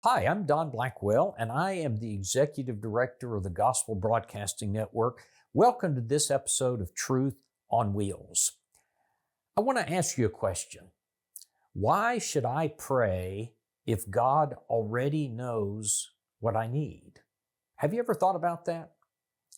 Hi, I'm Don Blackwell, and I am the Executive Director of the Gospel Broadcasting Network. Welcome to this episode of Truth on Wheels. I want to ask you a question. Why should I pray if God already knows what I need? Have you ever thought about that?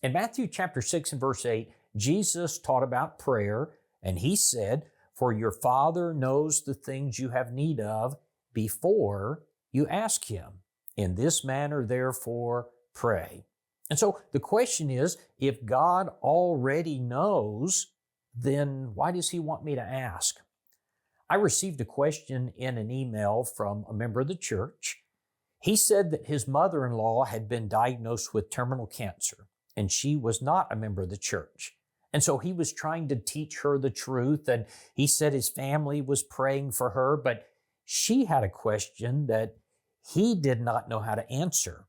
In Matthew chapter 6 and verse 8, Jesus taught about prayer, and he said, "For your Father knows the things you have need of before you ask Him. In this manner, therefore, pray." And so the question is, if God already knows, then why does He want me to ask? I received a question in an email from a member of the church. He said that his mother-in-law had been diagnosed with terminal cancer, and she was not a member of the church. And so he was trying to teach her the truth, and he said his family was praying for her, but she had a question that he did not know how to answer.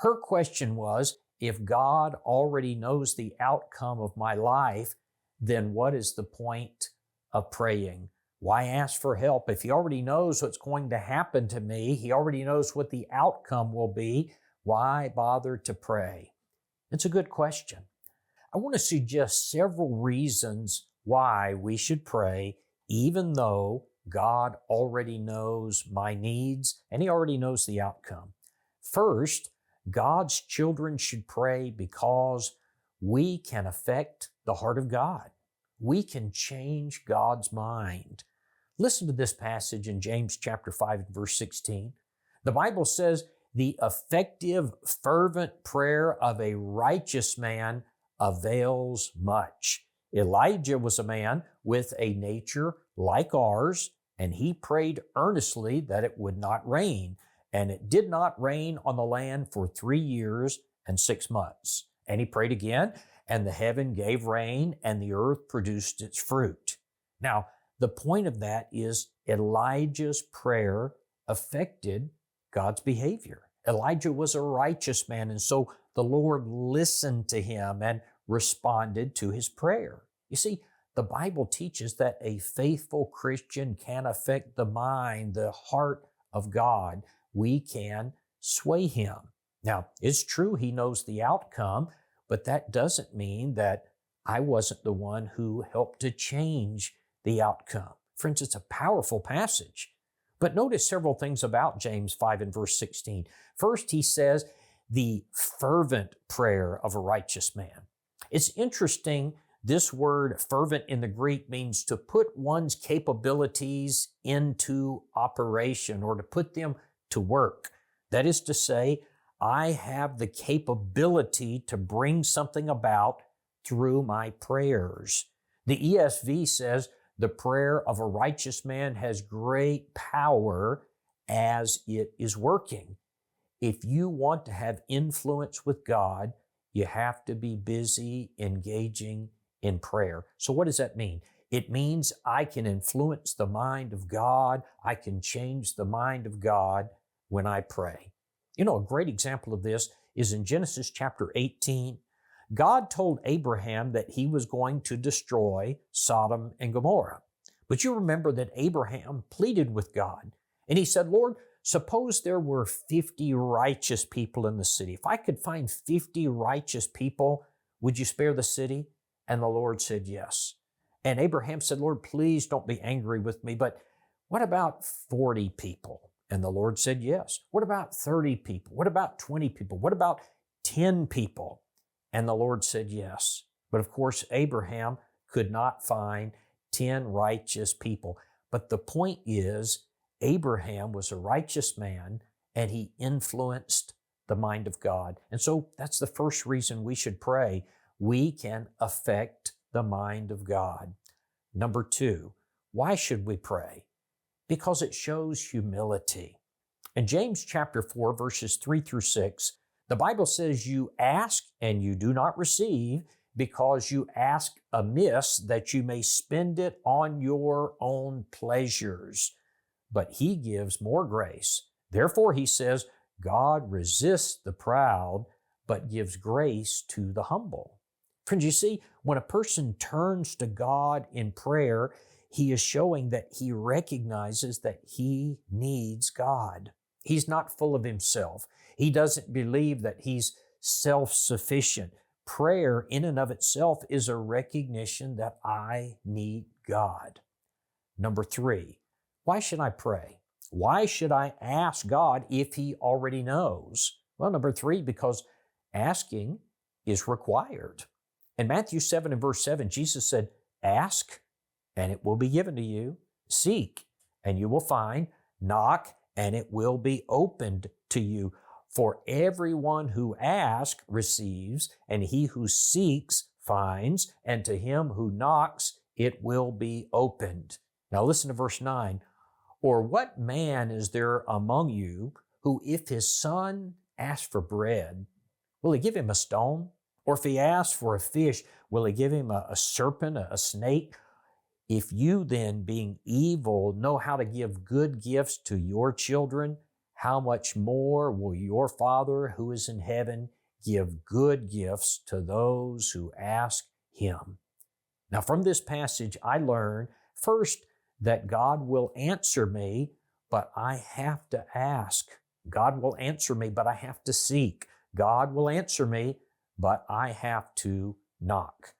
Her question was, if God already knows the outcome of my life, then what is the point of praying? Why ask for help? If He already knows what's going to happen to me, He already knows what the outcome will be, why bother to pray? It's a good question. I want to suggest several reasons why we should pray, even though God already knows my needs and He already knows the outcome. First, God's children should pray because we can affect the heart of God. We can change God's mind. Listen to this passage in James chapter 5 and verse 16. The Bible says, "The effective, fervent prayer of a righteous man avails much." Elijah was a man with a nature like ours, and he prayed earnestly that it would not rain. And it did not rain on the land for 3 years and 6 months. And he prayed again, and the heaven gave rain, and the earth produced its fruit. Now, the point of that is Elijah's prayer affected God's behavior. Elijah was a righteous man, and so the Lord listened to him and responded to his prayer. You see, the Bible teaches that a faithful Christian can affect the mind, the heart of God. We can sway him. Now, it's true He knows the outcome, but that doesn't mean that I wasn't the one who helped to change the outcome. Friends, it's a powerful passage. But notice several things about James 5 and verse 16. First, he says, the fervent prayer of a righteous man. It's interesting, this word fervent in the Greek means to put one's capabilities into operation or to put them to work. That is to say, I have the capability to bring something about through my prayers. The ESV says, the prayer of a righteous man has great power as it is working. If you want to have influence with God, you have to be busy engaging in prayer. So what does that mean? It means I can influence the mind of God. I can change the mind of God when I pray. You know, a great example of this is in Genesis chapter 18. God told Abraham that He was going to destroy Sodom and Gomorrah. But you remember that Abraham pleaded with God, and he said, "Lord, suppose there were 50 righteous people in the city. If I could find 50 righteous people, would you spare the city?" And the Lord said, "Yes." And Abraham said, "Lord, please don't be angry with me, but what about 40 people?" And the Lord said, "Yes." "What about 30 people? What about 20 people? What about 10 people?" And the Lord said, "Yes." But of course, Abraham could not find 10 righteous people. But the point is, Abraham was a righteous man, and he influenced the mind of God. And so that's the first reason we should pray. We can affect the mind of God. Number two, why should we pray? Because it shows humility. In James chapter 4, verses 3 through 6, the Bible says, "You ask and you do not receive, because you ask amiss, that you may spend it on your own pleasures. But He gives more grace. Therefore," he says, "God resists the proud, but gives grace to the humble." Friends, you see, when a person turns to God in prayer, he is showing that he recognizes that he needs God. He's not full of himself. He doesn't believe that he's self-sufficient. Prayer in and of itself is a recognition that I need God. Number 3, why should I pray? Why should I ask God if He already knows? Well, number 3, because asking is required. In Matthew 7 and verse 7, Jesus said, "Ask, and it will be given to you. Seek, and you will find. Knock, and it will be opened to you. For everyone who asks receives, and he who seeks finds, and to him who knocks it will be opened." Now listen to verse 9. "Or what man is there among you who, if his son asks for bread, will he give him a stone? Or if he asks for a fish, will he give him a serpent, a snake? If you then, being evil, know how to give good gifts to your children, how much more will your Father who is in heaven give good gifts to those who ask Him?" Now, from this passage, I learn first that God will answer me, but I have to ask. God will answer me, but I have to seek. God will answer me, but I have to knock.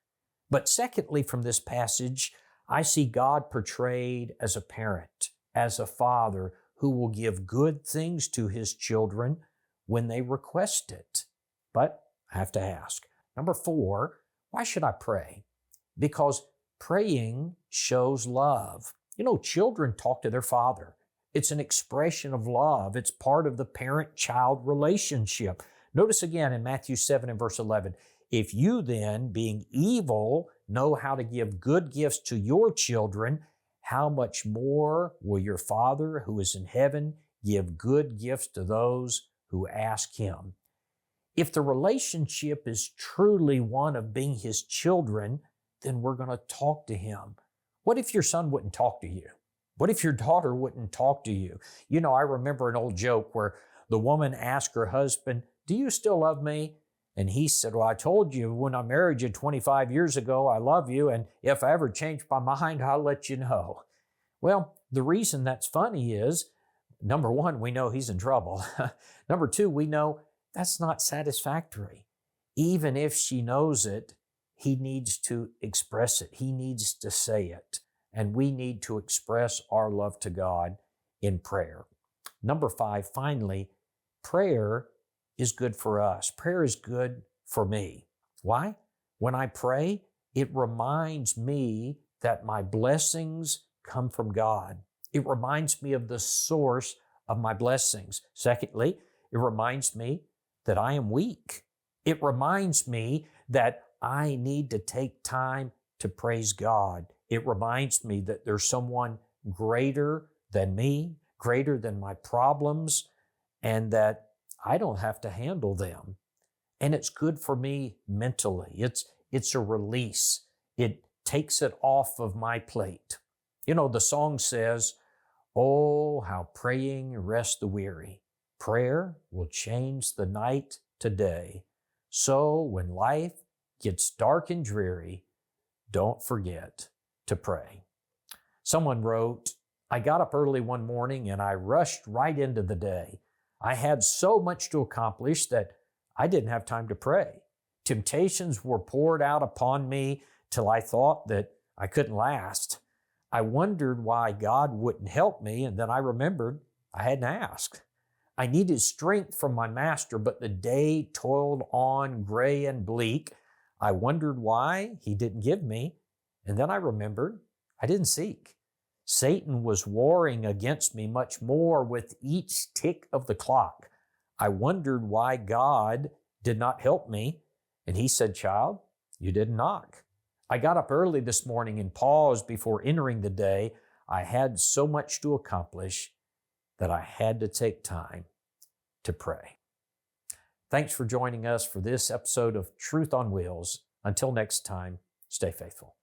But secondly, from this passage, I see God portrayed as a parent, as a father who will give good things to His children when they request it. But I have to ask. Number 4, why should I pray? Because praying shows love. You know, children talk to their father. It's an expression of love. It's part of the parent-child relationship. Notice again in Matthew 7 and verse 11, "If you then, being evil, know how to give good gifts to your children, how much more will your Father who is in heaven give good gifts to those who ask Him?" If the relationship is truly one of being His children, then we're going to talk to Him. What if your son wouldn't talk to you? What if your daughter wouldn't talk to you? You know, I remember an old joke where the woman asked her husband, "Do you still love me?" And he said, "Well, I told you when I married you 25 years ago, I love you. And if I ever change my mind, I'll let you know." Well, the reason that's funny is, number 1, we know he's in trouble. Number 2, we know that's not satisfactory. Even if she knows it, he needs to express it. He needs to say it. And we need to express our love to God in prayer. Number 5, finally, prayer is good for us. Prayer is good for me. Why? When I pray, it reminds me that my blessings come from God. It reminds me of the source of my blessings. Secondly, it reminds me that I am weak. It reminds me that I need to take time to praise God. It reminds me that there's someone greater than me, greater than my problems, and that I don't have to handle them. And it's good for me mentally. It's a release. It takes it off of my plate. You know, the song says, "Oh, how praying rests the weary. Prayer will change the night to day. So when life gets dark and dreary, don't forget to pray." Someone wrote, "I got up early one morning and I rushed right into the day. I had so much to accomplish that I didn't have time to pray. Temptations were poured out upon me till I thought that I couldn't last. I wondered why God wouldn't help me, and then I remembered I hadn't asked. I needed strength from my master, but the day toiled on gray and bleak. I wondered why He didn't give me, and then I remembered I didn't seek. Satan was warring against me much more with each tick of the clock. I wondered why God did not help me, and He said, 'Child, you didn't knock.' I got up early this morning and paused before entering the day. I had so much to accomplish that I had to take time to pray." Thanks for joining us for this episode of Truth on Wheels. Until next time, stay faithful.